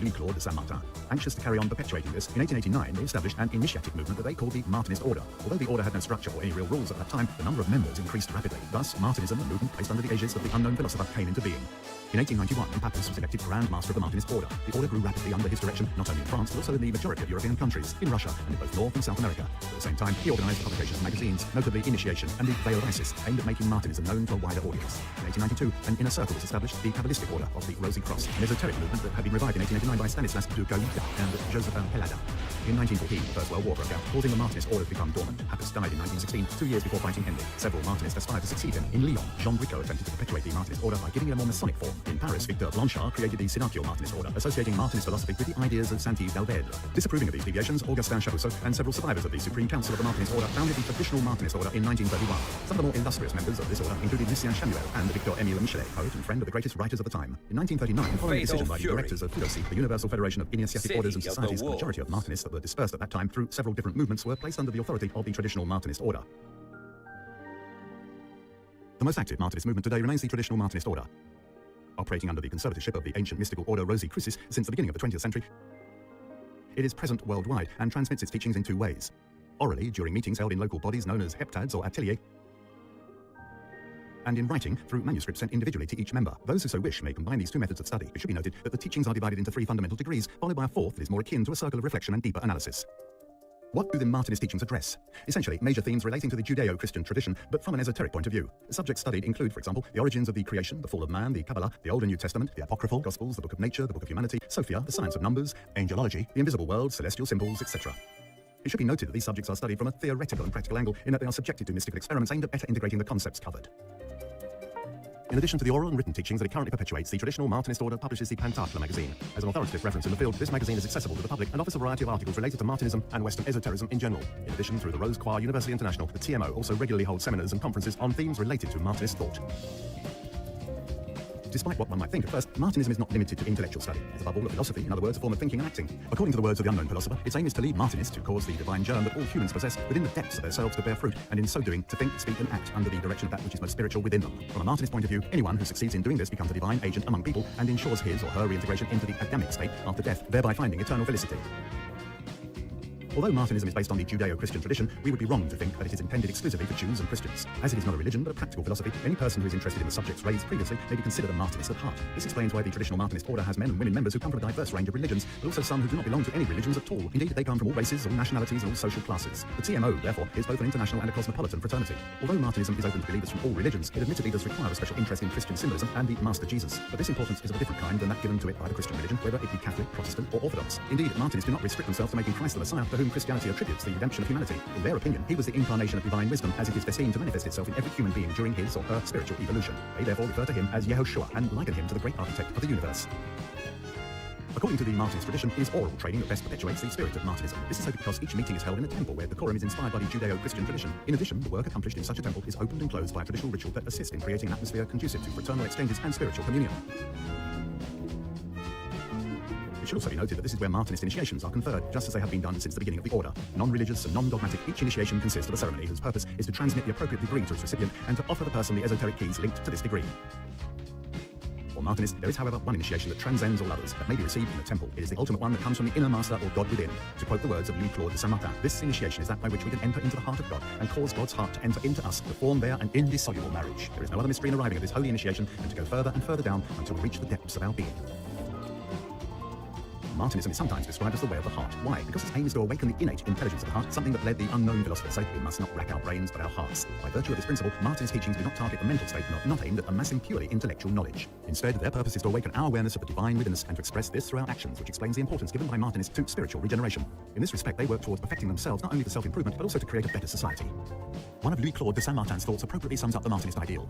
Louis Claude de Saint-Martin. Anxious to carry on perpetuating this, in 1889 they established an initiatic movement that they called the Martinist Order. Although the order had no structure or any real rules at that time, the number of members increased rapidly. Thus, Martinism, a movement placed under the aegis of the unknown philosopher, came into being. In 1891, Papus was elected Grand Master of the Martinist Order. The order grew rapidly under his direction, not only in France, but also in the majority of European countries, in Russia, and in both North and South America. At the same time, he organized publications and magazines, notably Initiation and the Veil of Isis, aimed at making Martinism known to a wider audience. In 1892, an inner circle was established, the Kabbalistic Order of the Rosy Cross, an esoteric movement that had been revived in 1889 by Stanislas de Goïta and Joseph Helada. In 1914, the First World War broke out, causing the Martinist Order to become dormant. Papus died in 1916, 2 years before fighting ended. Several Martinists aspired to succeed him. In Lyon, Jean Bricot attempted to perpetuate the Martinist Order by giving it a more Masonic form. In Paris, Victor Blanchard created the Synochial Martinist Order, associating Martinist philosophy with the ideas of Saint-Yves d'Albède. Disapproving of these deviations, Augustin Chabousseau and several survivors of the Supreme Council of the Martinist Order founded the Traditional Martinist Order in 1931. Some of the more illustrious members of this order included Lucien Chamuel and Victor-Émile Michelet, poet and friend of the greatest writers of the time. In 1939, following a decision by the directors of FUDOSI, the Universal Federation of Initiatic Orders and Societies, the majority of Martinists that were dispersed at that time through several different movements were placed under the authority of the Traditional Martinist Order. The most active Martinist movement today remains the Traditional Martinist Order. Operating under the conservatorship of the ancient mystical order Rosicrucis since the beginning of the 20th century, it is present worldwide and transmits its teachings in two ways. Orally, during meetings held in local bodies known as heptads or ateliers, and in writing through manuscripts sent individually to each member. Those who so wish may combine these two methods of study. It should be noted that the teachings are divided into 3 fundamental degrees, followed by a 4th that is more akin to a circle of reflection and deeper analysis. What do the Martinist teachings address? Essentially, major themes relating to the Judeo-Christian tradition, but from an esoteric point of view. The subjects studied include, for example, the origins of the creation, the fall of man, the Kabbalah, the Old and New Testament, the Apocryphal Gospels, the Book of Nature, the Book of Humanity, Sophia, the science of numbers, angelology, the invisible world, celestial symbols, etc. It should be noted that these subjects are studied from a theoretical and practical angle in that they are subjected to mystical experiments aimed at better integrating the concepts covered. In addition to the oral and written teachings that it currently perpetuates, the Traditional Martinist Order publishes the Pantafla magazine. As an authoritative reference in the field, this magazine is accessible to the public and offers a variety of articles related to Martinism and Western esotericism in general. In addition, through the Rose Croix University International, the TMO also regularly holds seminars and conferences on themes related to Martinist thought. Despite what one might think at first, Martinism is not limited to intellectual study. It's above all a philosophy, in other words, a form of thinking and acting. According to the words of the unknown philosopher, its aim is to lead Martinists to cause the divine germ that all humans possess within the depths of themselves to bear fruit, and in so doing, to think, speak, and act under the direction of that which is most spiritual within them. From a Martinist point of view, anyone who succeeds in doing this becomes a divine agent among people and ensures his or her reintegration into the Adamic state after death, thereby finding eternal felicity. Although Martinism is based on the Judeo-Christian tradition, we would be wrong to think that it is intended exclusively for Jews and Christians. As it is not a religion, but a practical philosophy, any person who is interested in the subjects raised previously may be considered a Martinist at heart. This explains why the Traditional Martinist Order has men and women members who come from a diverse range of religions, but also some who do not belong to any religions at all. Indeed, they come from all races, all nationalities, and all social classes. The TMO, therefore, is both an international and a cosmopolitan fraternity. Although Martinism is open to believers from all religions, it admittedly does require a special interest in Christian symbolism and the Master Jesus. But this importance is of a different kind than that given to it by the Christian religion, whether it be Catholic, Protestant, or Orthodox. Indeed, Martinists do not restrict themselves to making Christ the Messiah, to whom Christianity attributes the redemption of humanity. In their opinion, he was the incarnation of divine wisdom, as it is destined to manifest itself in every human being during his or her spiritual evolution. They therefore refer to him as Yehoshua and liken him to the great architect of the universe. According to the Martinist tradition, it is oral training that best perpetuates the spirit of Martinism. This is so because each meeting is held in a temple where decorum is inspired by the Judeo-Christian tradition. In addition, the work accomplished in such a temple is opened and closed by a traditional ritual that assists in creating an atmosphere conducive to fraternal exchanges and spiritual communion. It should also be noted that this is where Martinist initiations are conferred, just as they have been done since the beginning of the order. Non-religious and non-dogmatic, each initiation consists of a ceremony whose purpose is to transmit the appropriate degree to its recipient and to offer the person the esoteric keys linked to this degree. For Martinists, there is, however, one initiation that transcends all others, that may be received in the temple. It is the ultimate one that comes from the inner master or God within. To quote the words of Louis Claude de Saint-Martin, this initiation is that by which we can enter into the heart of God and cause God's heart to enter into us, to form there an indissoluble marriage. There is no other mystery in arriving at this holy initiation than to go further and further down until we reach the depths of our being. Martinism is sometimes described as the way of the heart. Why? Because its aim is to awaken the innate intelligence of the heart, something that led the unknown philosopher to say, we must not rack our brains but our hearts. By virtue of this principle, Martinist teachings do not target the mental state and are not aimed at amassing purely intellectual knowledge. Instead, their purpose is to awaken our awareness of the divine within us and to express this through our actions, which explains the importance given by Martinists to spiritual regeneration. In this respect, they work towards perfecting themselves not only for self-improvement, but also to create a better society. One of Louis Claude de Saint-Martin's thoughts appropriately sums up the Martinist ideal.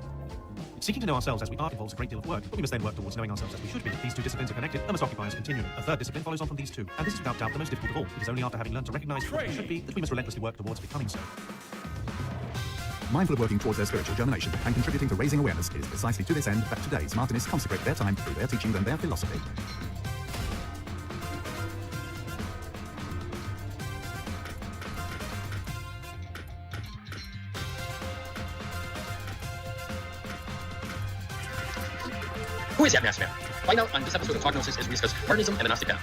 Seeking to know ourselves as we are involves a great deal of work, but we must then work towards knowing ourselves as we should be. These two disciplines are connected and must occupy us continually. A third discipline follows on from these two, and this is without doubt the most difficult of all. It is only after having learned to recognize what we should be that we must relentlessly work towards becoming so. Mindful of working towards their spiritual germination and contributing to raising awareness, it is precisely to this end that today's Martinists consecrate their time through their teachings and their philosophy. Who is that master? Find out on this episode of Talk Gnosis as we discuss Martinism and the Gnostic path.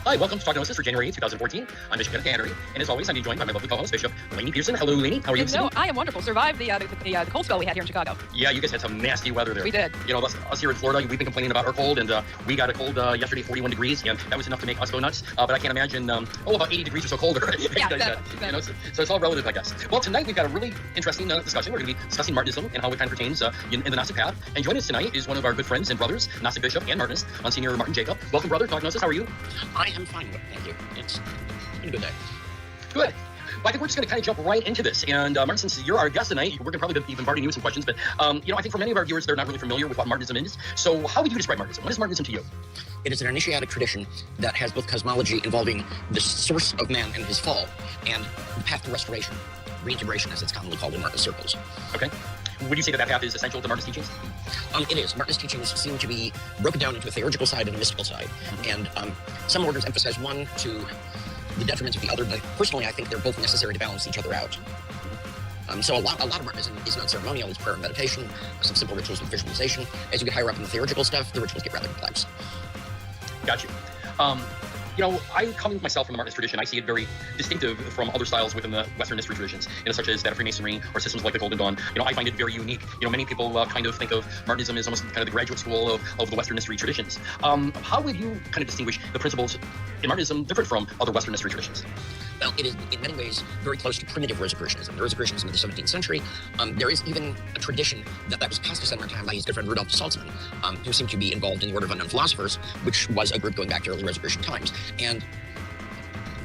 Hi, welcome to Talk Gnosis for January 8th, 2014. I'm Bishop Kenneth Cannery, and as always, I'm being joined by my lovely co-host, Bishop Lainey Pearson. Hello, Lainey. How are you? No, I am wonderful. Survived the cold spell we had here in Chicago. Yeah, you guys had some nasty weather there. We did. You know, us here in Florida, we've been complaining about our cold, and we got a cold yesterday, 41 degrees, and that was enough to make us go nuts. But I can't imagine, about 80 degrees or so colder. Yeah, you know, so it's all relative, I guess. Well, tonight we've got a really interesting discussion. We're going to be discussing Martinism and how it kind of pertains in the Gnostic path. And joining us tonight is one of our good friends and brothers, Gnostic Bishop and Martinist, Monsignor Martin Jacob. Welcome, brother. Talk Gnosis. How are you? I am fine, thank you. It's been a good day. Good. Well, I think we're just going to kind of jump right into this. And Martin, since you're our guest tonight, we're going to probably be bombarding you with some questions. But, you know, I think for many of our viewers, they're not really familiar with what Martinism is. So how would you describe Martinism? What is Martinism to you? It is an initiatic tradition that has both cosmology involving the source of man and his fall, and the path to restoration, reintegration as it's commonly called in Martinist circles. Okay. Would you say that path is essential to Martinist teachings? It is. Martinist teachings seem to be broken down into a theurgical side and a mystical side. And some orders emphasize one to the detriment of the other, but personally I think they're both necessary to balance each other out. So a lot of Martinism is non-ceremonial. It's prayer and meditation, some simple rituals with visualization. As you get higher up in the theurgical stuff, the rituals get rather complex. Got you. You know, I coming myself from the Martinist tradition, I see it very distinctive from other styles within the Western mystery traditions, you know, such as that of Freemasonry or systems like the Golden Dawn. You know, I find it very unique. You know, many people kind of think of Martinism as almost kind of the graduate school of the Western mystery traditions. How would you kind of distinguish the principles in Martinism different from other Western mystery traditions? Well, it is in many ways very close to primitive Rosicrucianism. The Rosicrucianism of the 17th century. There is even a tradition that was passed to San Martin by his good friend Rudolf Salzmann, who seemed to be involved in the Order of Unknown Philosophers, which was a group going back to early Rosicrucian times. And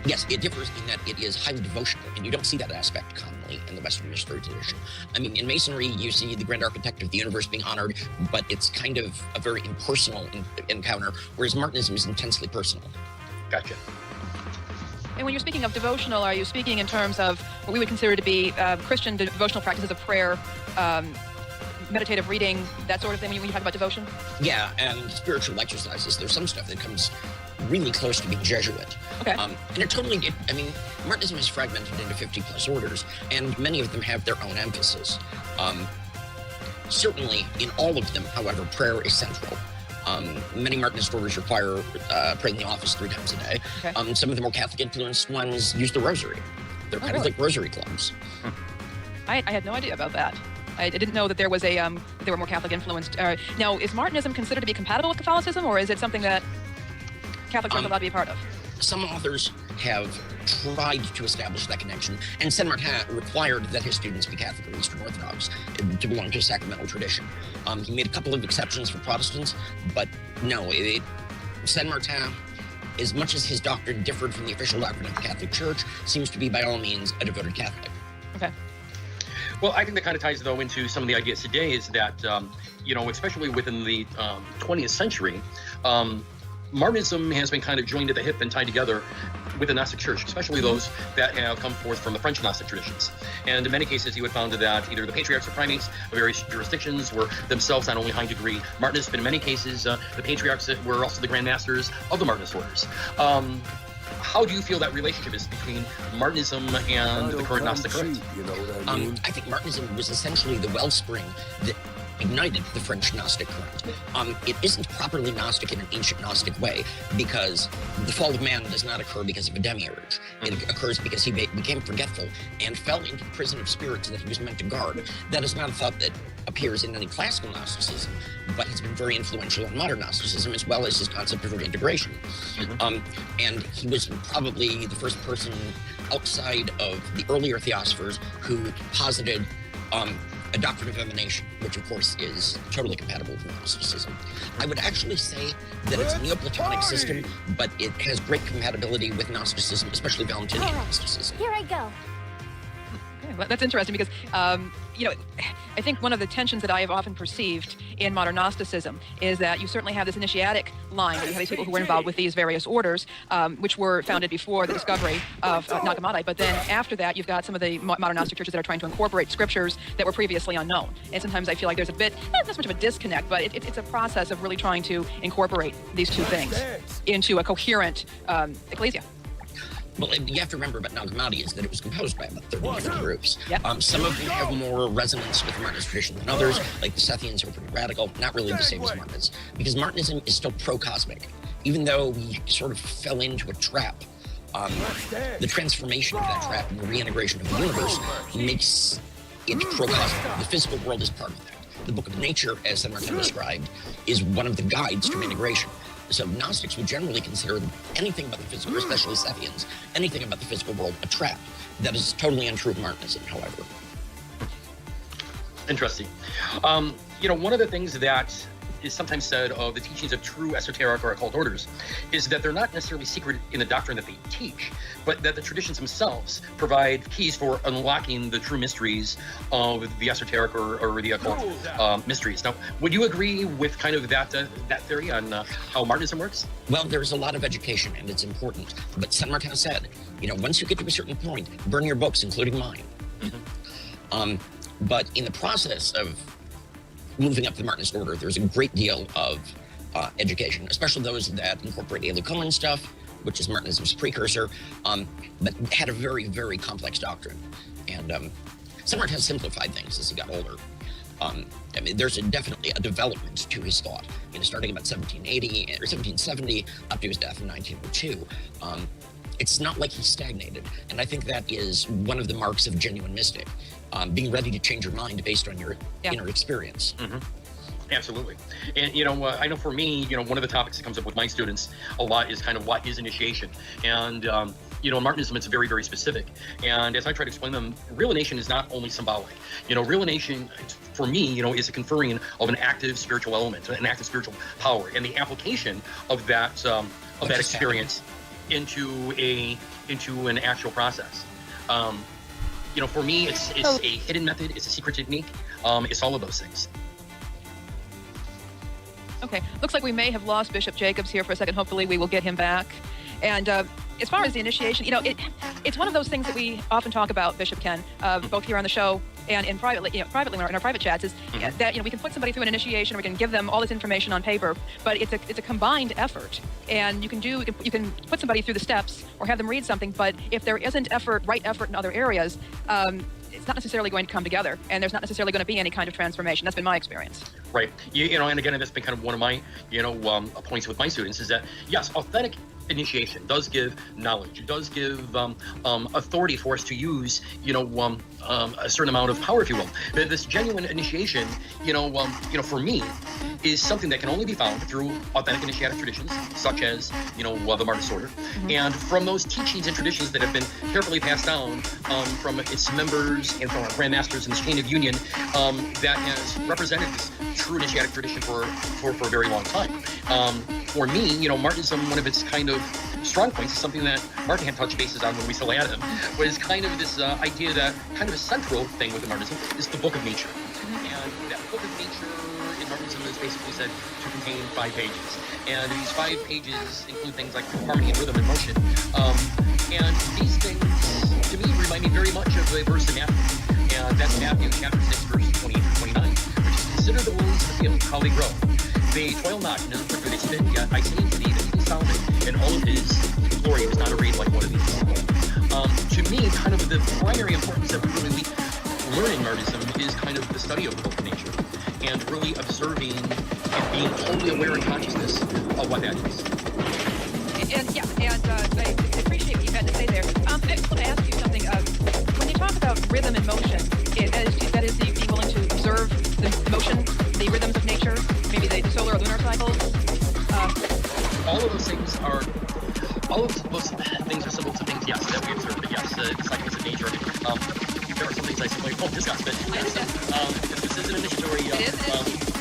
yes, it differs in that it is highly devotional, and you don't see that aspect commonly in the Western mystery tradition. I mean, in Masonry, you see the grand architect of the universe being honored, but it's kind of a very impersonal encounter, whereas Martinism is intensely personal. Gotcha. And when you're speaking of devotional, are you speaking in terms of what we would consider to be Christian devotional practices of prayer, meditative reading, that sort of thing when you talk about devotion? Yeah, and spiritual exercises. There's some stuff that comes really close to being Jesuit. Okay. And I mean, Martinism is fragmented into 50 plus orders, and many of them have their own emphasis. Certainly, in all of them, however, prayer is central. Many Martinist orders require praying in the office 3 times a day. Okay. Some of the more Catholic-influenced ones use the rosary. They're kind of like rosary clubs. I had no idea about that. I didn't know that there was they were more Catholic-influenced. Now, is Martinism considered to be compatible with Catholicism, or is it something that Catholics aren't allowed to be a part of? Some authors have tried to establish that connection, and Saint Martin required that his students be Catholic or Eastern Orthodox to belong to a sacramental tradition. He made a couple of exceptions for Protestants, but no, Saint Martin, as much as his doctrine differed from the official doctrine of the Catholic Church, seems to be by all means a devoted Catholic. Okay. Well, I think that kind of ties, though, into some of the ideas today is that, you know, especially within the 20th century, Martinism has been kind of joined at the hip and tied together with the Gnostic Church, especially those that have come forth from the French Gnostic traditions. And in many cases, you would found that either the patriarchs or primates of various jurisdictions were themselves not only high degree Martinists, but in many cases, the patriarchs were also the Grand Masters of the Martinist orders. How do you feel that relationship is between Martinism and the current Gnostic current? You know what I mean? I think Martinism was essentially the wellspring that ignited the French Gnostic current. It isn't properly Gnostic in an ancient Gnostic way, because the fall of man does not occur because of a demiurge. It occurs because he became forgetful and fell into the prison of spirits that he was meant to guard. That is not a thought that appears in any classical Gnosticism, but has been very influential in modern Gnosticism, as well as his concept of reintegration. And he was probably the first person outside of the earlier theosophers who posited a doctrine of emanation, which of course is totally compatible with Gnosticism. I would actually say that it's a Neoplatonic system, but it has great compatibility with Gnosticism, especially Valentinian Gnosticism. Here I go. Okay, well, that's interesting because, you know, I think one of the tensions that I have often perceived in modern Gnosticism is that you certainly have this initiatic line, where you have these people who were involved with these various orders, which were founded before the discovery of Nag Hammadi. But then after that, you've got some of the modern Gnostic churches that are trying to incorporate scriptures that were previously unknown. And sometimes I feel like there's a bit, not so much of a disconnect, but it's a process of really trying to incorporate these two things into a coherent ecclesia. Well, you have to remember about Nag Hammadi is that it was composed by about 30 different groups. Yep. Some of them have more resonance with the Martinist tradition than others, like the Sethians who are pretty radical, not really the same as Martinism, because Martinism is still pro-cosmic. Even though we sort of fell into a trap, the transformation of that trap and the reintegration of the universe makes it pro-cosmic. The physical world is part of that. The Book of Nature, as Saint Martin described, is one of the guides to integration. So Gnostics would generally consider anything about the physical, especially Sethians, anything about the physical world a trap. That is totally untrue of Martinism, however. Interesting. One of the things that is sometimes said of the teachings of true esoteric or occult orders is that they're not necessarily secret in the doctrine that they teach, but that the traditions themselves provide keys for unlocking the true mysteries of the esoteric or the occult mysteries. Now, would you agree with kind of that theory on how Martinism works? Well, there's a lot of education, and it's important. But Saint Martin said, once you get to a certain point, burn your books, including mine. Mm-hmm. But in the process of moving up the Martinist order, there's a great deal of education, especially those that incorporate Elu Cohen stuff, which is Martinism's precursor, but had a very, very complex doctrine. And Saint Martin has simplified things as he got older. There's definitely a development to his thought, starting about 1780 or 1770 up to his death in 1902. It's not like he stagnated, and I think that is one of the marks of a genuine mystic. Being ready to change your mind based on your inner experience. Mm-hmm. Absolutely. And, I know for me, one of the topics that comes up with my students a lot is kind of what is initiation. And, in Martinism, it's very, very specific. And as I try to explain them, realization is not only symbolic. Realization, for me, is a conferring of an active spiritual element, an active spiritual power, and the application of that experience into an actual process. For me, it's a hidden method, it's a secret technique, it's all of those things. Okay, looks like we may have lost Bishop Jacobs here for a second. Hopefully we will get him back. And as far as the initiation, it's one of those things that we often talk about, Bishop Ken, both here on the show and in privately in our private chats, is that we can put somebody through an initiation, or we can give them all this information on paper, but it's a combined effort. And you can put somebody through the steps or have them read something, but if there isn't right effort in other areas, it's not necessarily going to come together, and there's not necessarily going to be any kind of transformation. That's been my experience. Right. And again, that's been kind of one of my, points with my students, is that, yes, authentic initiation does give knowledge. It does give authority for us to use, a certain amount of power, if you will. This genuine initiation, for me, is something that can only be found through authentic initiatic traditions, such as, the Martinist order. Mm-hmm. And from those teachings and traditions that have been carefully passed down from its members and from our Grand Masters in this chain of union, that has represented this true initiatic tradition for a very long time. For me, Martinism, one of its kind of strong points, is something that Martin had touched bases on when we still had him, was kind of this idea that kind of a central thing with Martinism is the Book of Nature. Mm-hmm. And that Book of Nature in Martinism is basically said to contain 5 pages. And these 5 pages include things like harmony and rhythm and motion. And these things, to me, remind me very much of a verse in Matthew. And that's Matthew chapter 6, verses 28 to 29, which is, consider the lilies of the field, how they grow. They toil not, none for they spin, yet I say to thee that even Solomon in all of his glory was not arrayed like one of these. To me, kind of the primary importance that we really learn in Martinism is kind of the study of the Book of Nature, and really observing and being totally aware and consciousness of what that is. And I appreciate what you had to say there. I just want to ask you something. When you talk about rhythm and motion, that is being willing to observe the motion, the rhythms of nature, maybe the solar or lunar cycles. All of those things are symbols of things, yes, that we observe. But yes, the cycles of nature. There are some things I simply discuss, but yes, this is an initiatory.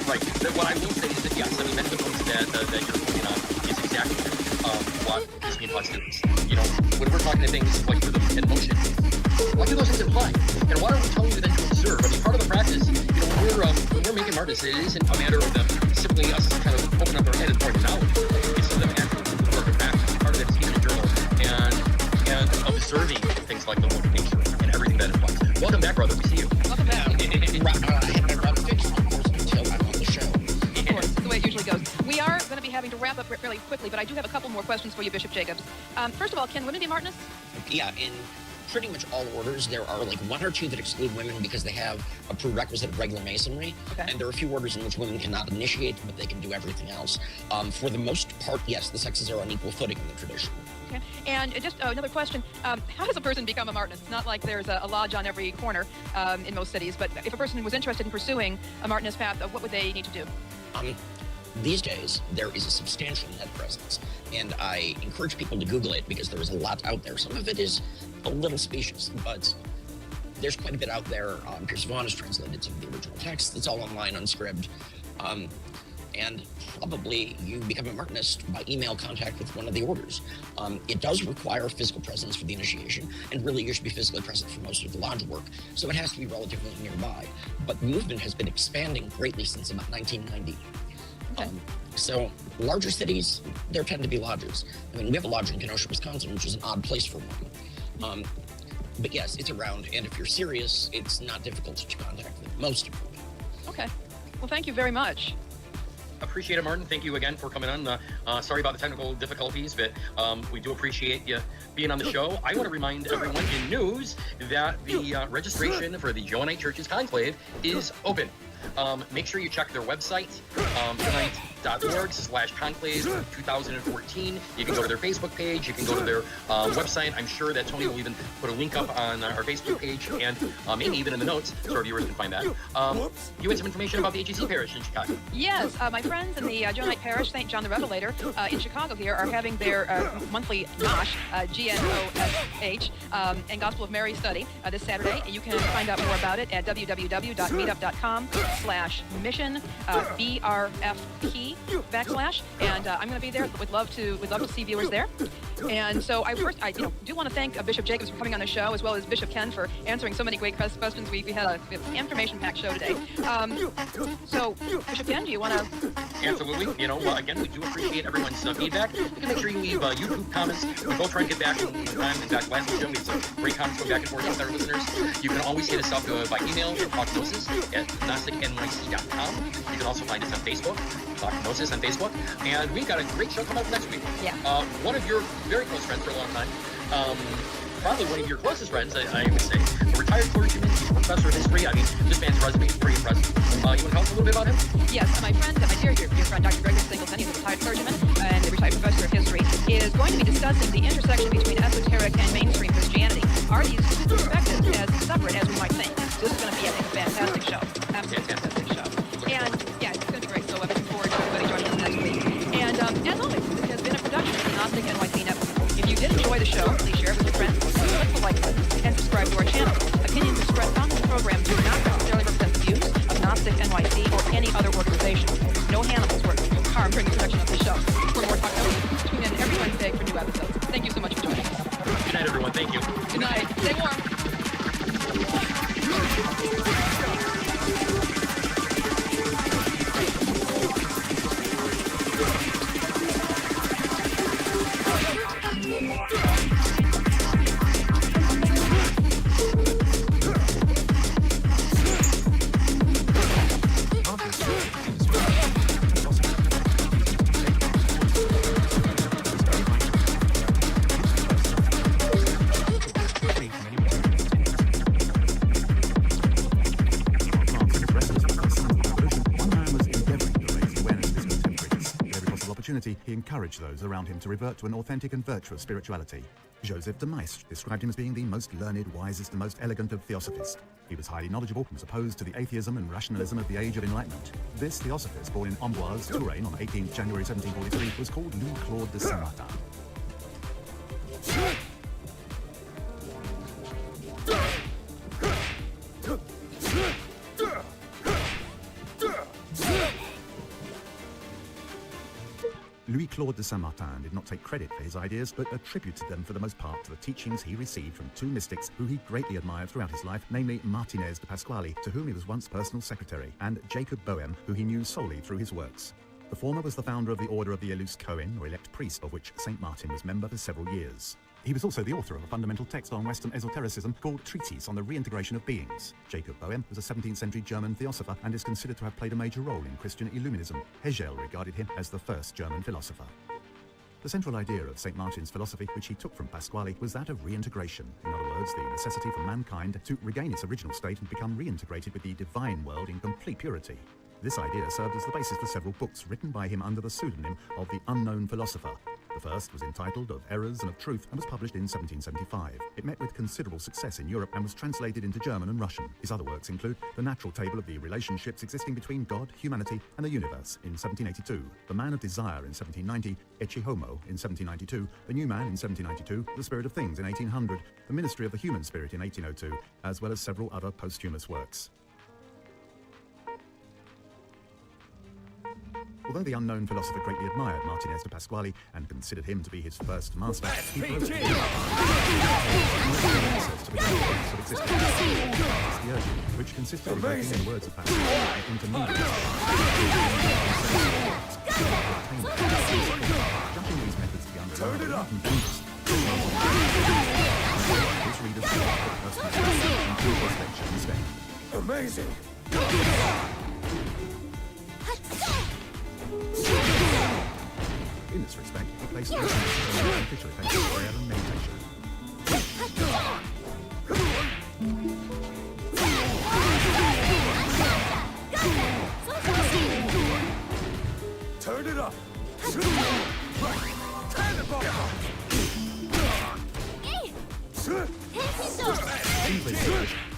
Right. But what I will say is that yes, many of the points that you're pointing on is exactly what is being taught students. When we're talking to things like rhythm and motion, what do those things imply? And why are we telling you that to observe? Part of the practice, when we're making artists, it isn't a matter of them simply us kind of opening up our head and pouring knowledge. It's them actually work of practice. Part of that is being a journal and observing things like the Book of Nature and everything that implies. Welcome back, brother. We see you. Welcome back. I had my brother fix on course until I'm on the show. Of course, that's the way it usually goes. We are going to be having to wrap up really quickly, but I do have a couple more questions for you, Bishop Jacobs. First of all, can women be Martinists? Yeah, in pretty much all orders, there are like one or two that exclude women because they have a prerequisite of regular masonry. Okay. And there are a few orders in which women cannot initiate, but they can do everything else. For the most part, yes, the sexes are on equal footing in the tradition. Okay. And just another question, how does a person become a Martinist? It's not like there's a lodge on every corner in most cities, but if a person was interested in pursuing a Martinist path, what would they need to do? These days, there is a substantial net presence, and I encourage people to Google it because there is a lot out there. Some of it is a little specious, but there's quite a bit out there. Pierce Vaughn has translated some of the original text. It's all online, unscripted. And probably you become a Martinist by email contact with one of the orders. It does require physical presence for the initiation, and really you should be physically present for most of the lodge work, so it has to be relatively nearby. But the movement has been expanding greatly since about 1990. Okay. So larger cities, there tend to be lodges. I mean, we have a lodge in Kenosha, Wisconsin, which is an odd place for one. But yes, it's around, and if you're serious, it's not difficult to contact with most of them. Okay. Well, thank you very much. Appreciate it, Martin. Thank you again for coming on. Sorry about the technical difficulties, but we do appreciate you being on the show. I want to remind everyone in news that the registration for the Johannite Church's Conclave is open. Make sure you check their website, johannite.org/conclave 2014. You can go to their Facebook page. You can go to their website. I'm sure that Tony will even put a link up on our Facebook page and maybe even in the notes so our viewers can find that. You had some information about the HEC parish in Chicago. Yes, my friends in the Johannite Parish, St. John the Revelator, in Chicago here, are having their monthly NOSH, GNOSH, and Gospel of Mary study this Saturday. You can find out more about it at www.meetup.com/mission BRFP /, and I'm going to be there. Would love to see viewers there. And so I do want to thank Bishop Jacobs for coming on the show, as well as Bishop Ken for answering so many great questions. We had an information-packed show today. So Bishop Ken, do you want to? Absolutely. Again, we do appreciate everyone's feedback. You can make sure you leave YouTube comments. We both try to get back in time. In fact, last show we had some great comments going back and forth with our listeners. You can always hit us up by email at talkgnosis@gnosticnyc.com. You can also find us on Facebook, Talk Gnosis on Facebook. And we've got a great show coming up next week. Yeah. One of your very close friends for a long time. Probably one of your closest friends, I would say. A retired clergyman, he's a professor of history. I mean, this man's resume is pretty impressive. You want to tell us a little bit about him? Yes, my friend, my dear friend, Dr. Gregory Singleton, he's a retired clergyman and a retired professor of history, is going to be discussing the intersection between esoteric and mainstream Christianity. Are these two perspectives as separate as we might think? This is going to be, I think, a fantastic show. Absolutely fantastic show. And yeah, it's going to be great. So I'm looking forward to everybody joining us next week. And as always, this has been a production of the Gnostic NYC Network. If you did enjoy the show, please share it with your friends, click the like button, and subscribe to our channel. Opinions expressed on this program do not necessarily represent the views of Gnostic NYC or any other organization. No animals were harmed during the production of the show. For more Talk Gnosis, tune in every Wednesday for new episodes. Thank you so much for joining us. Good night, everyone. Thank you. Good night. Stay warm. He encouraged those around him to revert to an authentic and virtuous spirituality. Joseph de Maistre described him as being the most learned, wisest, and most elegant of theosophists. He was highly knowledgeable and was opposed to the atheism and rationalism of the Age of Enlightenment. This theosophist, born in Amboise, Touraine, on 18th January 1743, was called Louis-Claude de Saint-Martin. Louis-Claude de Saint-Martin did not take credit for his ideas, but attributed them for the most part to the teachings he received from two mystics who he greatly admired throughout his life, namely Martinez de Pasquale, to whom he was once personal secretary, and Jacob Boehm, who he knew solely through his works. The former was the founder of the Order of the Elus Cohen, or elect priest, of which St. Martin was member for several years. He was also the author of a fundamental text on Western esotericism called Treatise on the Reintegration of Beings. Jacob Boehm was a 17th century German theosopher and is considered to have played a major role in Christian Illuminism. Hegel regarded him as the first German philosopher. The The central idea of St. Martin's philosophy, which he took from Pasquale, was that of reintegration. In other words, the necessity for mankind to regain its original state and become reintegrated with the divine world in complete purity. This idea served as the basis for several books written by him under the pseudonym of the Unknown Philosopher. The first was entitled Of Errors and of Truth and was published in 1775. It met with considerable success in Europe and was translated into German and Russian. His other works include The Natural Table of the Relationships Existing Between God, Humanity and the Universe in 1782, The Man of Desire in 1790, Ecce Homo in 1792, The New Man in 1792, The Spirit of Things in 1800, The Ministry of the Human Spirit in 1802, as well as several other posthumous works. Although the unknown philosopher greatly admired Martinez de Pasquale and considered him to be his first master, he broke the which consisted of breaking the words of Pasquale into meanings. Judging these methods to be unreliable and dangerous, his readers put personal instead. Amazing! In this respect, he placed the emphasis on the official effects of prayer and meditation. Turn it up!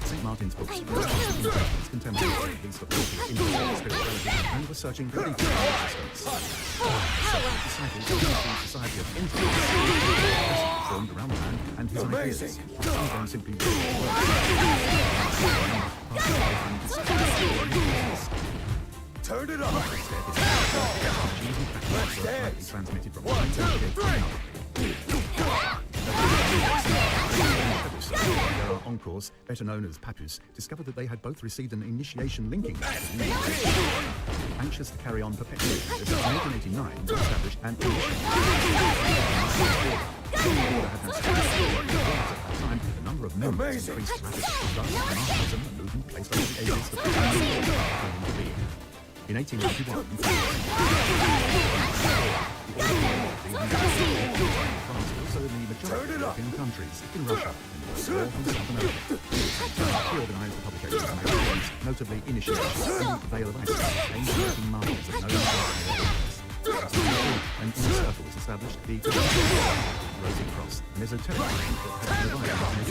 St. Martin's books were his contemporaries, at least of spirituality, and were searching for deeper existence. Disciples of the Society of Intellects formed around the man and his ideas. Some of them simply Turn it up! Transmitted from one to another. There are encores, better known as Papus, discovered that they had both received an initiation linking. Anxious to carry on perpetually, this in 1889 was established an order had no at that time, the number of members increased rapidly. Thus, Marxism, a movement placed under the aegis of the came into being. In 1891, also in the majority of European countries, in Russia, in North and South America. He organised the publication of magazines, notably Initiation and Veil of Ice, aimed at making martyrs of known and in the circle was established the Rosy Cross, an esoteric movement that had revived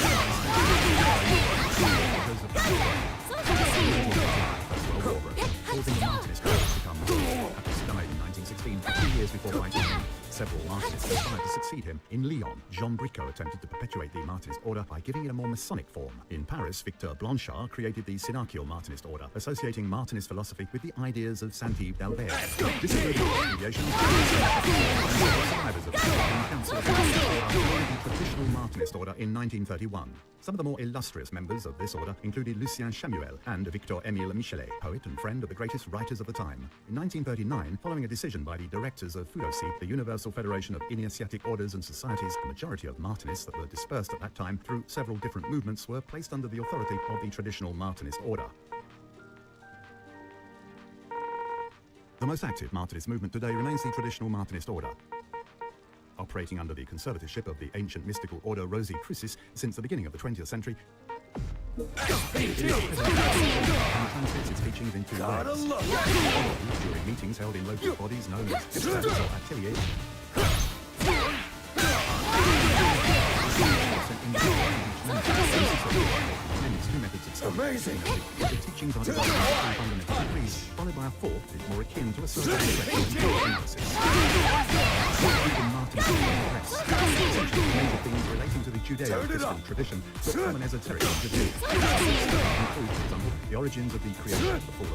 causing the Martinist to become Papus died in 1916, 2 years before fighting him. Several Martinists aspired to succeed him. In Lyon, Jean Bricot attempted to perpetuate the Martinist order by giving it a more Masonic form. In Paris, Victor Blanchard created the Synachial Martinist order, associating Martinist philosophy with the ideas of Saint-Yves d'Albert. This is the deviation survivors of the Council of the traditional Martinist order in 1931. Some of the more illustrious members of this order included Lucien Chamuel and Victor-Émile Michelet, poet and friend of the greatest writers of the time. In 1939, following a decision by the directors of FUDOSI, the Universal Federation of Initiatic Orders and Societies, the majority of Martinists that were dispersed at that time through several different movements were placed under the authority of the traditional Martinist order. The most active Martinist movement today remains the traditional Martinist order, operating under the conservatorship of the ancient mystical order Rosy Crucis since the beginning of the 20th century. It transmits its teachings in two ways. During meetings held in local bodies known as extras or ateliers. Two methods of study. Amazing! The teachings are divided into three fundamental degrees, followed by a fourth, is more akin to a social emphasis. Essentially, major themes relating to the Judeo-Christian tradition that common esoteric include, for example, the origins of the creation of the fall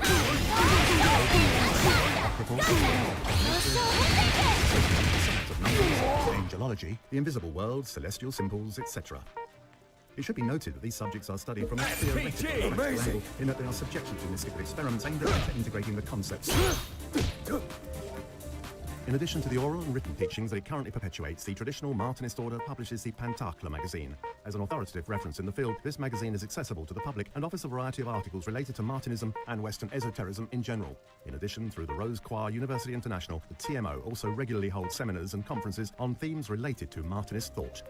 of numbers, angelology, the invisible world, celestial symbols, etc. It should be noted that these subjects are studied from a theoretical angle, in that they are subjected to mystical experiments aimed at integrating the concepts. In addition to the oral and written teachings that it currently perpetuates, the traditional Martinist order publishes the Pentacle magazine. As an authoritative reference in the field, this magazine is accessible to the public and offers a variety of articles related to Martinism and Western esotericism in general. In addition, through the Rose Choir University International, the TMO also regularly holds seminars and conferences on themes related to Martinist thought.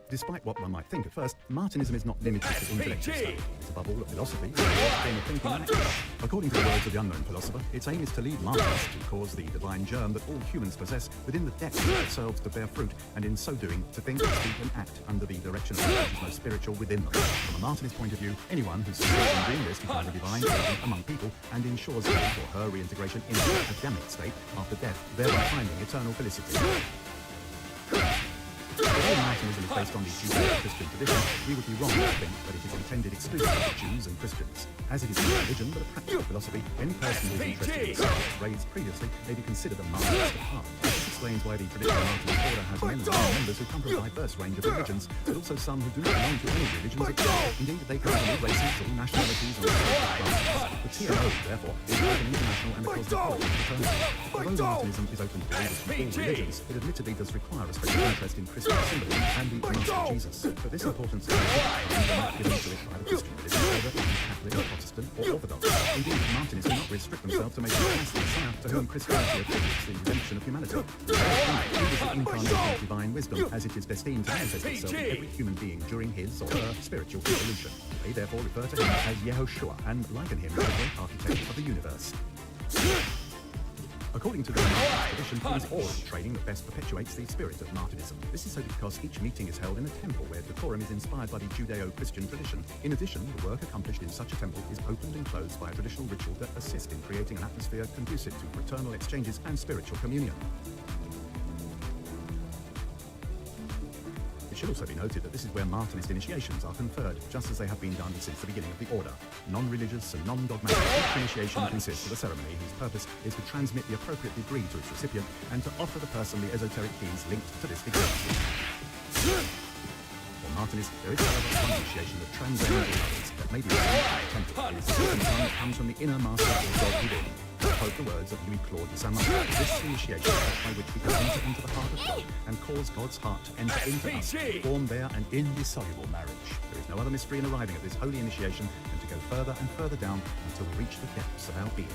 Despite what one might think at first, Martinism is not limited to intellectual study. It's above all a philosophy, a form of thinking and action. According to the words of the unknown philosopher, its aim is to lead Martinists to cause the divine germ that all humans possess within the depths of themselves to bear fruit, and in so doing, to think, speak and act under the direction of what is most spiritual within them. From a Martinist point of view, anyone who succeeds in doing this becomes a divine agent among people and ensures his or her reintegration into an Adamic state after death, thereby finding eternal felicity. Although Martinism is based on the Judeo-Christian tradition, we would be wrong to think that it is intended exclusively for Jews and Christians. As it is not a religion but a practical philosophy, any person who is interested in the subjects raised previously may be considered a Martinist at heart. This explains why the traditional Martinist order has many members who come from a diverse range of religions, but also some who do not belong to any religions at all. Indeed, they come from all races, all nationalities, and all social classes. The TMO, therefore, is both an international and a cosmopolitan fraternity. Although Martinism is open to believers from all religions, it admittedly does require a special interest in Christian symbolism and the Master Jesus. But this importance is not given to it by the Christian religion, whether Catholic, Protestant, or Orthodox. Indeed, Martinists do not restrict themselves to making Christ the Messiah to whom Christianity attributes the redemption of humanity. It is the incarnation of divine wisdom, as it is destined to manifest itself in every human being during his or her spiritual evolution. They therefore refer to him as Yehoshua and liken him to the great architect of the universe. According to the Martinist tradition, it is oral training that best perpetuates the spirit of Martinism. This is so because each meeting is held in a temple where decorum is inspired by the Judeo-Christian tradition. In addition, the work accomplished in such a temple is opened and closed by a traditional ritual that assists in creating an atmosphere conducive to fraternal exchanges and spiritual communion. It should also be noted that this is where Martinist initiations are conferred, just as they have been done since the beginning of the order. Non-religious and non-dogmatic, each initiation consists of a ceremony whose purpose is to transmit the appropriate degree to its recipient and to offer the person the esoteric keys linked to this degree. For Martinists, there is however one initiation that transcends all others that may be received by a temple. It is the certain one that comes from the inner master or God within. To quote the words of Louis Claude de Saint-Martin, this initiation by which we can enter into the heart of God and cause God's heart to enter into us, to form there an indissoluble marriage. There is no other mystery in arriving at this holy initiation than to go further and further down until we reach the depths of our being.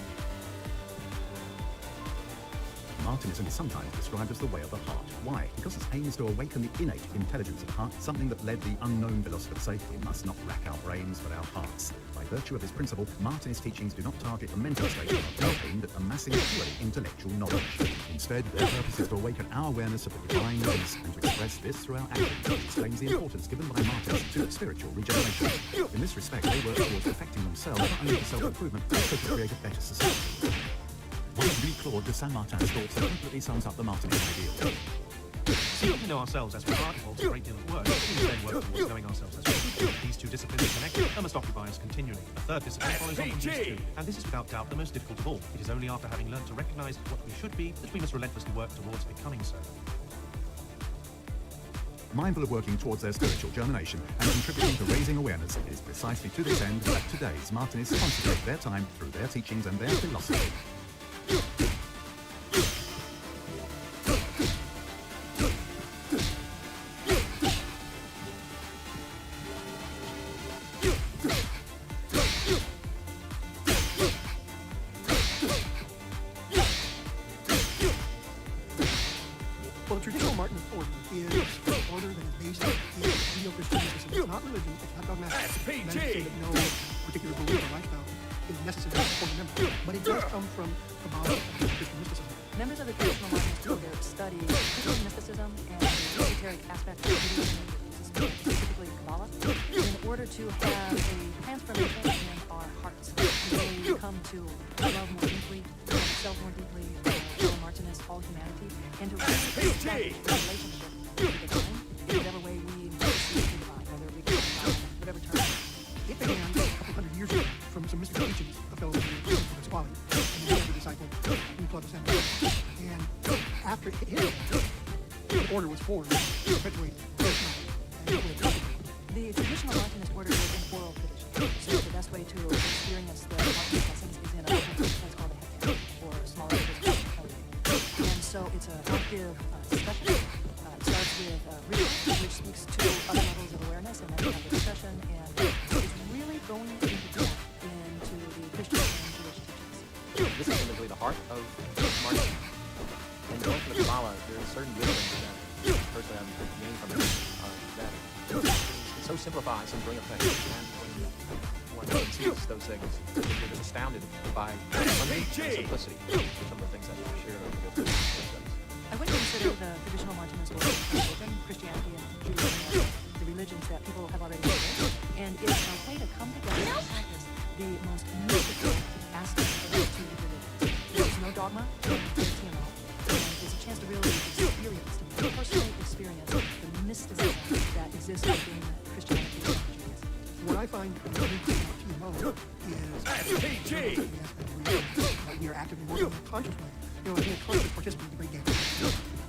Martinism is sometimes described as the way of the heart. Why? Because its aim is to awaken the innate intelligence of the heart, something that led the unknown philosopher to say, we must not rack our brains but our hearts. By virtue of this principle, Martinist teachings do not target the mental state and are not aimed at amassing purely intellectual knowledge. Instead, their purpose is to awaken our awareness of the divine witness and to express this through our actions, which explains the importance given by Martinists to spiritual regeneration. In this respect, they work towards perfecting themselves not only for self-improvement, but also to create a better society. One of Louis Claude de Saint-Martin's thoughts that completely sums up the Martinist ideal. Seeking to know ourselves as we are involves a great deal of work. We must then work towards knowing ourselves as we should be. These two disciplines are connected and must occupy us continually. A third discipline follows on from these two, and this is without doubt the most difficult of all. It is only after having learned to recognize what we should be that we must relentlessly work towards becoming so. Mindful of working towards their spiritual germination and contributing to raising awareness, it is precisely to this end that today's Martinists consecrate their time through their teachings and their philosophy. Well, the traditional Martinist order is an order that is based in Judeo-Christian mysticism. It's not religion, it's not dogmatic. That is to say that no particular belief or lifestyle is necessary for the member. But it does come from the body of Christian mysticism. Members of the traditional Martinist order study Christian mysticism and the esoteric aspects of Judaism, specifically Kabbalah, in order to have a transformation in our hearts. We come to love more deeply, love ourselves more deeply, fellow Martinists, all humanity, and to establish that relationship with the divine in whatever way we perceive the divine, whether we call it divine, whatever term. It began a couple hundred years ago from some mystical teachings of fellow Pasquale, and the other disciple, Louis Claude de Saint-Martin. And after his the order was formed to perpetuate the traditional Martinist order is an oral tradition. So the best way to experience the Martinist lessons is in a place called a heptad, or smaller active discussion. It starts with reading, which speaks to other levels of awareness, and then we have the discussion, and it's really going into depth into the Christian and Jewish teachings. This is literally the heart of Marxism. And going from the Kabbalah, there are certain wisdoms that personally I've gained from it that it so simplifies and bring effect. And when one sees those things, you're just astounded by the simplicity of some of the things that are shared over the studies. I wouldn't consider the traditional Martinist religion, Christianity and Judaism, the religions that people have already heard, and it's a way to come together and practice the most mystical aspect of those two religions. There's no dogma, there's TMO, and it's a chance to really experience, to personally experience the mysticism that exists within Christianity and Judaism. What I find unique about TMO is that we are actively working in a conscious way. Being a conscious participant in the great game.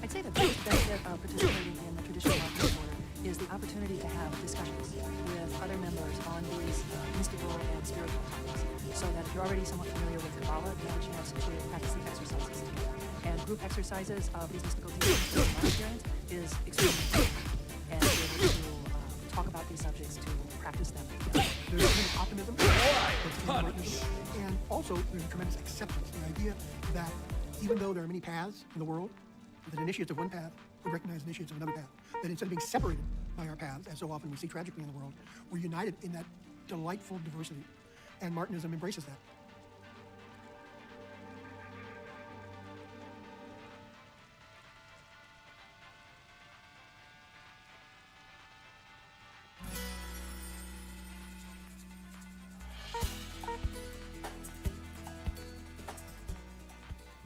I'd say the biggest benefit of participating in the traditional Marxist order is the opportunity to have discussions with other members on these mystical and spiritual topics, so that if you're already somewhat familiar with Kabbalah, you have a chance to practice the exercises together. And group exercises of these mystical teachings, in my experience, is extremely important. And to be able to talk about these subjects, to practice them together. There's tremendous optimism, and also there's tremendous acceptance. The idea that even though there are many paths in the world, that initiates of one path would recognize initiates of another path. That instead of being separated by our paths, as so often we see tragically in the world, we're united in that delightful diversity. And Martinism embraces that.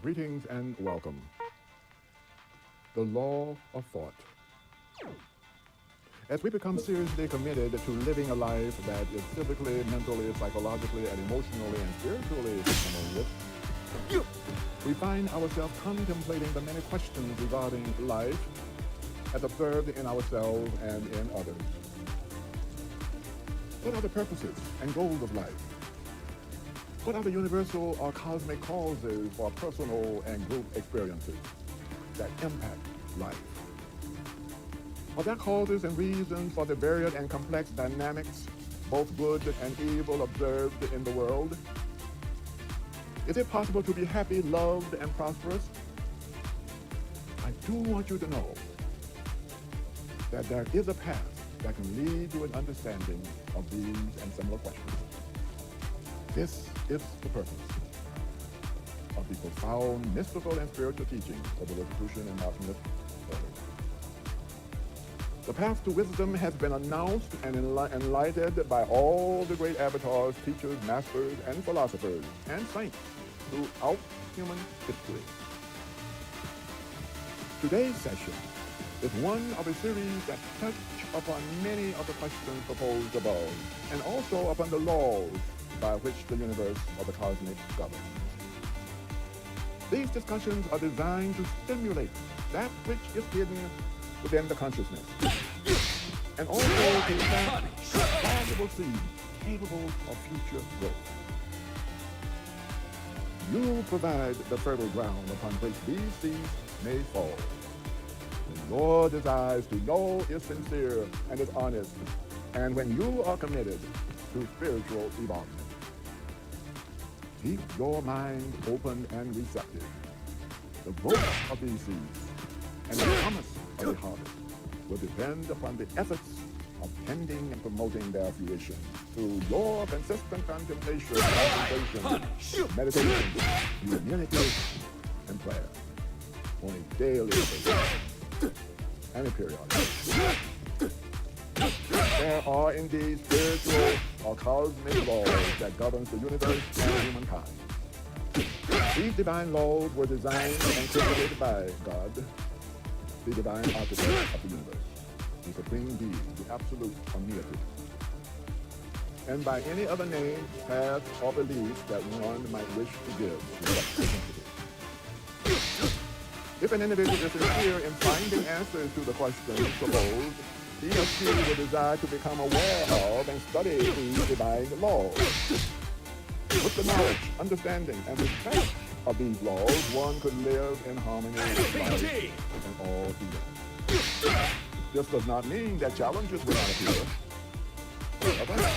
Greetings and welcome. The law of thought. As we become seriously committed to living a life that is physically, mentally, psychologically, and emotionally and spiritually harmonious, we find ourselves contemplating the many questions regarding life as observed in ourselves and in others. What are the purposes and goals of life? What are the universal or cosmic causes for personal and group experiences that impact life? Are there causes and reasons for the varied and complex dynamics, both good and evil, observed in the world? Is it possible to be happy, loved, and prosperous? I do want you to know that there is a path that can lead to an understanding of these and similar questions. This is the purpose of the profound mystical and spiritual teachings of the Rosicrucian and Martinist order. The path to wisdom has been announced and enlightened by all the great avatars, teachers, masters, and philosophers, and saints throughout human history. Today's session is one of a series that touch upon many of the questions proposed above, and also upon the laws by which the universe or the cosmic governs. These discussions are designed to stimulate that which is hidden within the consciousness, and also to plant valuable seeds capable of future growth. You provide the fertile ground upon which these seeds may fall. When your desires to know is sincere and is honest, and when you are committed to spiritual evolvement. Keep your mind open and receptive. The growth of these seeds and the promise of the harvest will depend upon the efforts of tending and promoting their fruition through your consistent contemplation, meditation, humility, and prayer on a daily basis and a periodic basis. There are indeed spiritual or cosmic laws that govern the universe and humankind. These divine laws were designed and created by God, the divine architect of the universe, the supreme being, the absolute omnipotent, and by any other name, path, or belief that one might wish to give to such entity. If an individual is sincere in finding answers to the questions proposed, he or she will desire to become aware of and study these divine laws. With the knowledge, understanding, and respect of these laws, one could live in harmony with life and all humanity. This does not mean that challenges will not appear. However,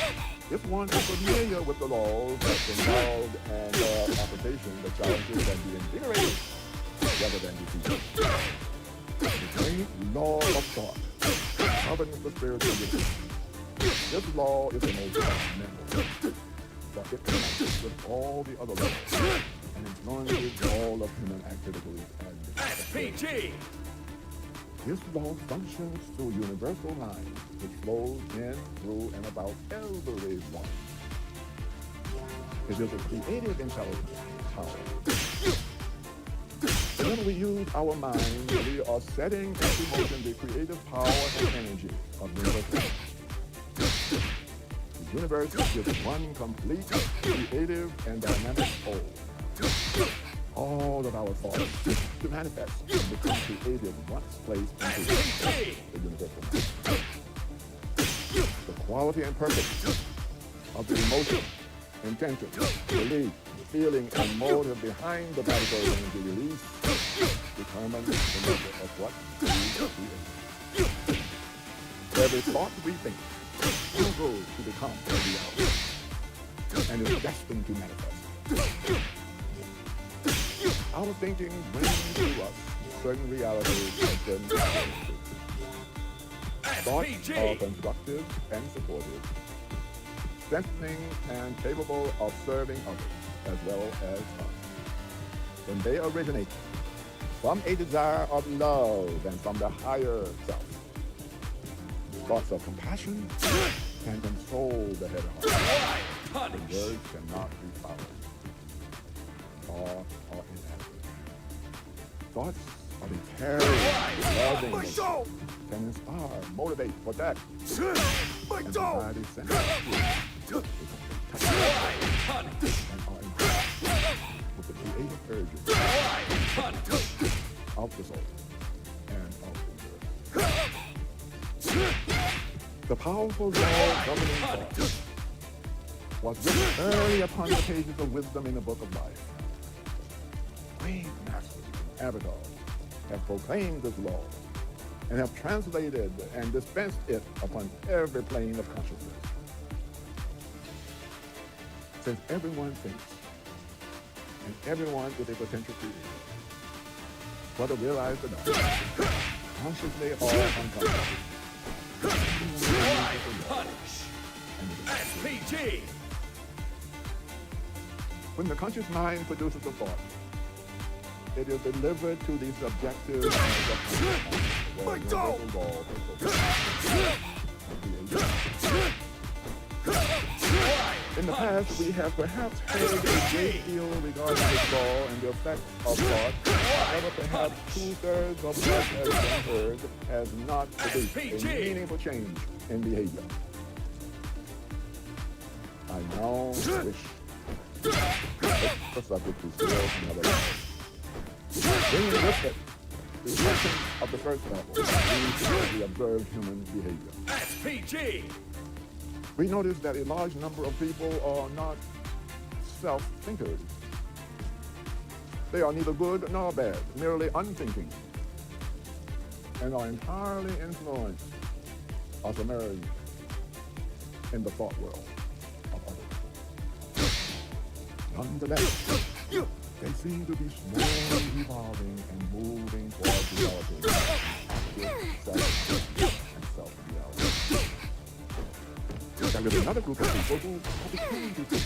if one is familiar with the laws that's involved and their application, the challenges can be invigorating rather than defeated. The great law of thought governs the spiritual existence. This law is the most fundamental, but it connects with all the other laws and influences all of human activities and SPG. This law functions through universal lines, which flows in, through, and about everyone. It is a creative intelligence power. When we use our mind, we are setting into motion the creative power and energy of the universe. The universe is just one complete, creative, and dynamic whole. All of our thoughts to manifest and become creative once placed into the universal mind. The quality and purpose of the emotion, intention, belief, feeling, and motive behind the particle energy release determines the nature of what we create. Every thought we think will go to become a reality and is destined to manifest. Our thinking brings to us certain realities and certain experiences. Thoughts are constructive and supportive, strengthening and capable of serving others as well as us. When they originate from a desire of love and from the higher self, thoughts of compassion can console the head heart. The words cannot be followed or inadequate. Thoughts of a caring, loving nature can inspire, motivate, protect, and provide a sense of touch and are impressed with the creative urges of the soul and of the earth. The powerful law governing thought was written early upon the pages of wisdom in the book of life. Great masters and avatars have proclaimed this law and have translated and dispensed it upon every plane of consciousness. Since everyone thinks and everyone is a potential creator, whether realized or not, consciously or unconsciously, SPG. When the conscious mind produces a thought, it is delivered to the subjective and subconscious mind, where universal law In the past, we have perhaps heard a great deal regarding this law and the effect of thought. However, perhaps 2/3 of what has been heard has not produced a meaningful change in behavior. I now wish to take the subject to still another level. Bringing with it the essence of the first level, the observed human behavior. SPG. We notice that a large number of people are not self-thinkers. They are neither good nor bad, merely unthinking, and are entirely influenced or submerged in the thought world of others. Nonetheless, they seem to be slowly evolving and moving towards developing self and self-reality. There is another group of people who are beginning to think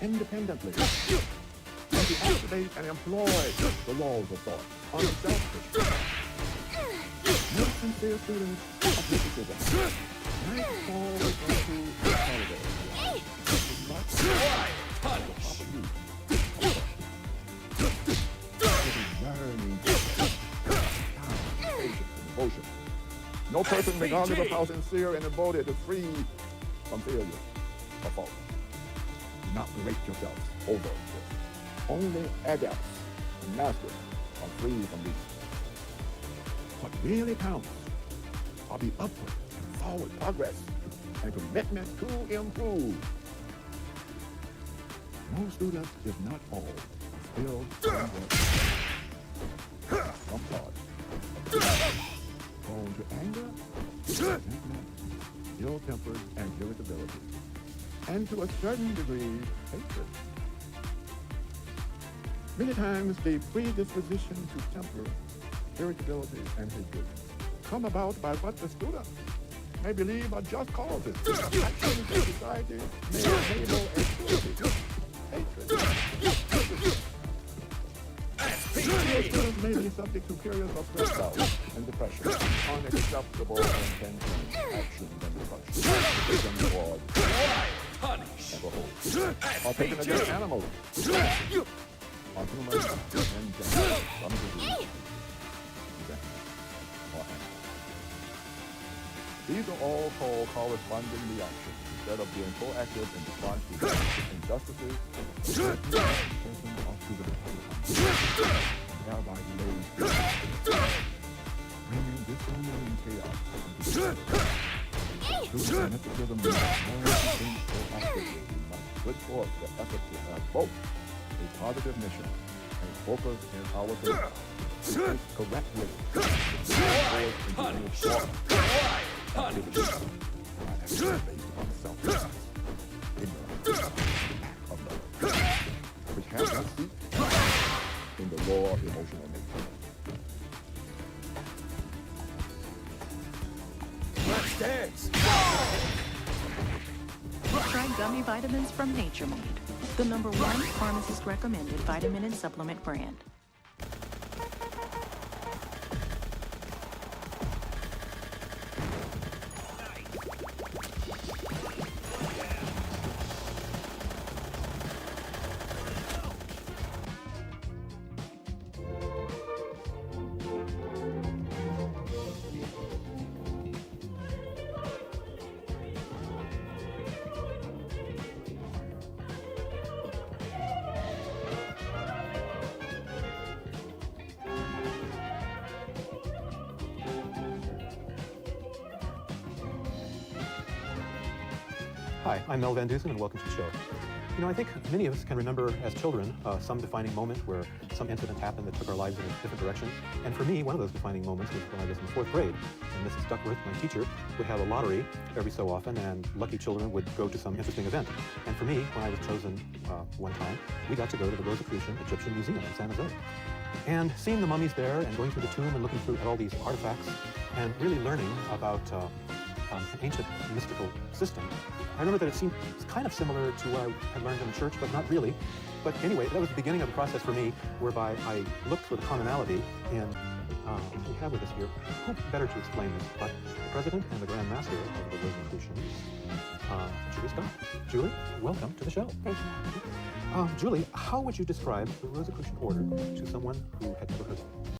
independently and to activate and employ the laws of thought unselfishly. Most sincere students of mysticism might fall into the category devotion. No person, regardless of how sincere and devoted, is free from failure or fault. Do not berate yourselves over this. Only adepts and masters are free from these. What really counts are the upward and forward progress and commitment to improve. Most students, if not all, are build some thoughts. Prone to anger, resentment, ill-tempered, and irritability. And to a certain degree, hatred. Many times the predisposition to temper, irritability, and hatred come about by what the student may believe are just causes. Actions in society may enable a hatred. Students may be subject to periods of stress and depression, unacceptable intentions, actions, and destruction toward as a whole, are taken against animals, on human and gender, some disease, or animals. These are all called corresponding reactions. Instead of being proactive in response to injustices, persons are students thereby delays bringing disharmony and chaos into the through mysticism, we must learn to think proactively. We must put forth the effort to have both a positive mission and focus in our faith to think correctly towards continued thought activities by action based on self-defense, ignorance, lack of knowledge, which has its seat in the raw emotional nature. Let's dance! Try gummy vitamins from Nature Made, the #1 pharmacist recommended vitamin and supplement brand. Hi, I'm Mel Van Dusen, and welcome to the show. You know, I think many of us can remember as children some defining moment where some incident happened that took our lives in a different direction. And for me, one of those defining moments was when I was in 4th grade. And Mrs. Duckworth, my teacher, would have a lottery every so often, and lucky children would go to some interesting event. And for me, when I was chosen one time, we got to go to the Rosicrucian Egyptian Museum in San Jose. And seeing the mummies there and going through the tomb and looking through at all these artifacts and really learning about an ancient mystical system, I remember that it seemed kind of similar to what I had learned in the church, but not really. But anyway, that was the beginning of the process for me, whereby I looked for the commonality in what we have with us here. Who better to explain this but the president and the Grand Master of the Rosicrucians, Julie Scott. Julie, welcome to the show. Thank you. Julie, how would you describe the Rosicrucian order to someone who had never heard of it?